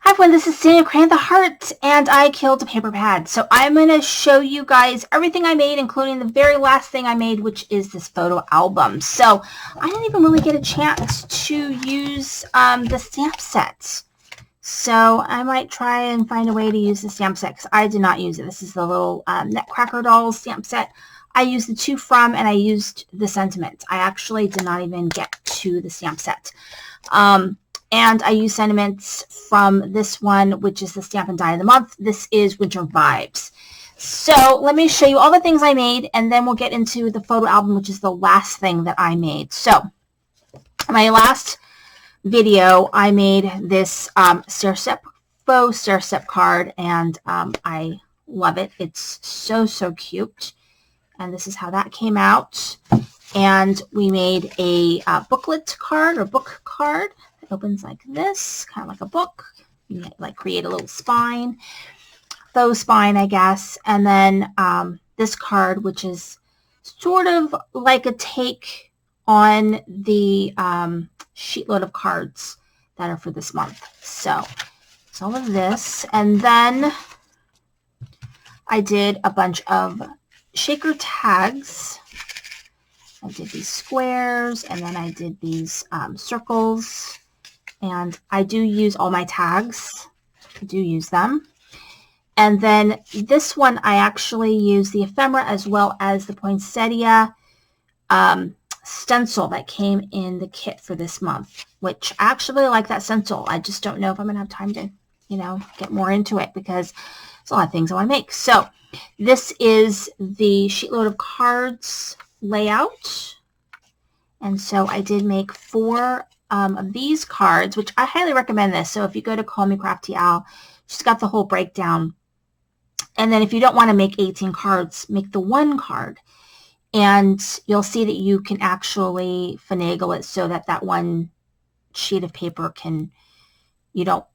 Hi everyone, this is Daniel Crane the Heart, and I killed a paper pad. So I'm going to show you guys everything I made, including the very last thing I made, which is this photo album. So I didn't even really get a chance to use the stamp set. So I might try and find a way to use the stamp set, because I did not use it. This is the little Nutcracker Dolls stamp set. I used the To From, and I used the Sentiment. I actually did not even get to the stamp set. And I use sentiments from this one, which is the Stamp and Die of the Month. This is Winter Vibes. So let me show you all the things I made, and then we'll get into the photo album, which is the last thing that I made. So my last video, I made this faux stair-step card, and I love it. It's so cute. And this is how that came out. And we made a booklet card, or book card. It opens like this, kind of like a book. You like create a little spine, faux spine, I guess. And then this card, which is sort of like a take on the sheetload of cards that are for this month. So it's all of this. And then I did a bunch of shaker tags. I did these squares, and then I did these circles. And I do use all my tags. I do use them. And then this one, I actually use the ephemera as well as the poinsettia stencil that came in the kit for this month, which I actually like that stencil. I just don't know if I'm going to have time to, get more into it, because there's a lot of things I want to make. So this is the sheetload of cards layout. And so I did make 4 of these cards, which I highly recommend this. So if you go to Call Me Crafty Al, she's got the whole breakdown. And then if you don't want to make 18 cards, make the 1 card. And you'll see that you can actually finagle it so that that 1 sheet of paper can, you don't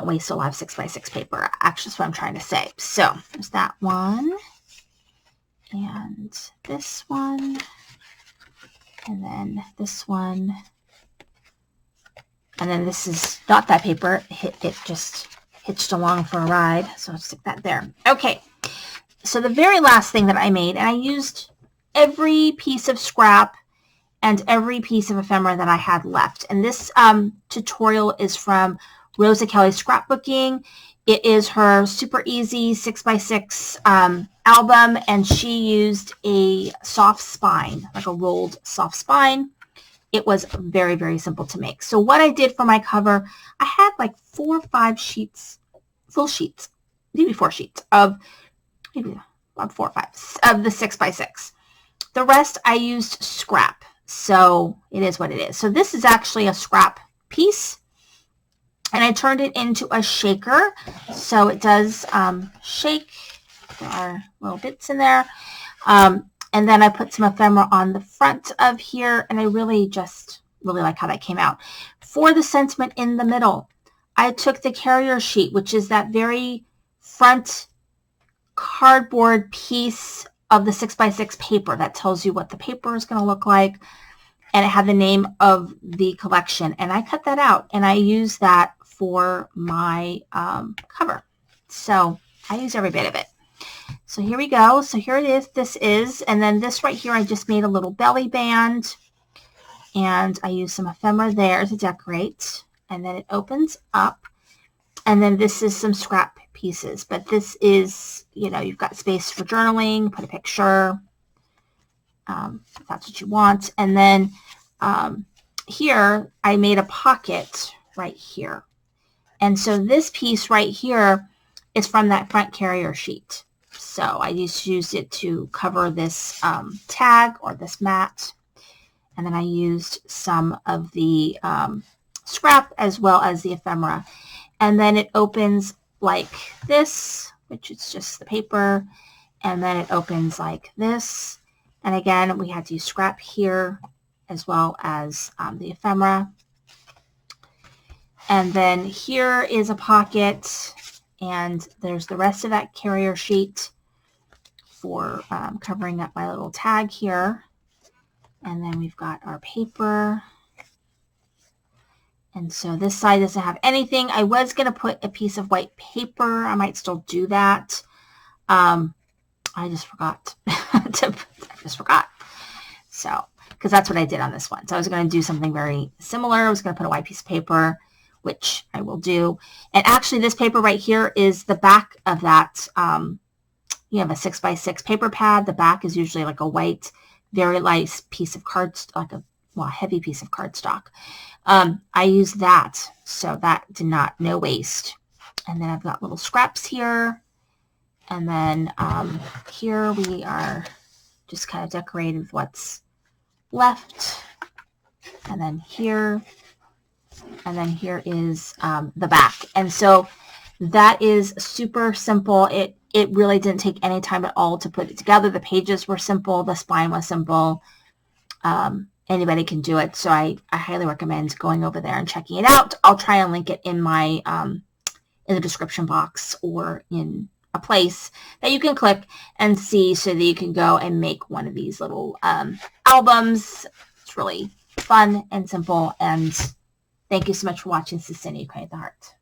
waste a lot of 6x6 paper. Actually, that's what I'm trying to say. So there's that one. And this one. And then this one. And then this is not that paper. It just hitched along for a ride. So I'll stick that there. Okay. So the very last thing that I made, and I used every piece of scrap and every piece of ephemera that I had left. And this tutorial is from Rosa Kelly's Scrapbooking. It is her super easy 6x6 album, and she used a soft spine, like a rolled soft spine. It was very simple to make. So what I did for my cover, I had like 4 or 5 sheets, full sheets, maybe 4 sheets of, maybe about 4 or 5 of the 6x6. The rest I used scrap. So it is what it is. So this is actually a scrap piece, and I turned it into a shaker. So it does shake. There are little bits in there. And then I put some ephemera on the front of here, and I really like how that came out. For the sentiment in the middle, I took the carrier sheet, which is that very front cardboard piece of the 6x6 paper that tells you what the paper is going to look like, and it had the name of the collection. And I cut that out, and I use that for my cover. So I use every bit of it. So here we go. So here it is. This is, and then this right here, I just made a little belly band, and I used some ephemera there to decorate. And then it opens up, and then this is some scrap pieces. But this is, you've got space for journaling, put a picture, if that's what you want. And then here, I made a pocket right here. And so this piece right here is from that front carrier sheet. So I just used it to cover this tag or this mat. And then I used some of the scrap as well as the ephemera. And then it opens like this, which is just the paper. And then it opens like this. And again, we had to use scrap here as well as the ephemera. And then here is a pocket, and there's the rest of that carrier sheet for covering up my little tag here. And then we've got our paper. And so this side doesn't have anything. I was going to put a piece of white paper. I might still do that. I just forgot. I just forgot. So, because that's what I did on this one. So I was going to do something very similar. I was going to put a white piece of paper, which I will do. And actually this paper right here is the back of that. You have a 6x6 paper pad. The back is usually like a white, very light piece of heavy piece of cardstock. I use that, so that did not, no waste. And then I've got little scraps here. And then here we are just kind of decorated with what's left. And then here is the back. And so that is super simple. It really didn't take any time at all to put it together. The pages were simple. The spine was simple. Anybody can do it. So I highly recommend going over there and checking it out. I'll try and link it in my in the description box or in a place that you can click and see so that you can go and make one of these little albums. It's really fun and simple. And thank you so much for watching. This is Cindy, Create the Heart.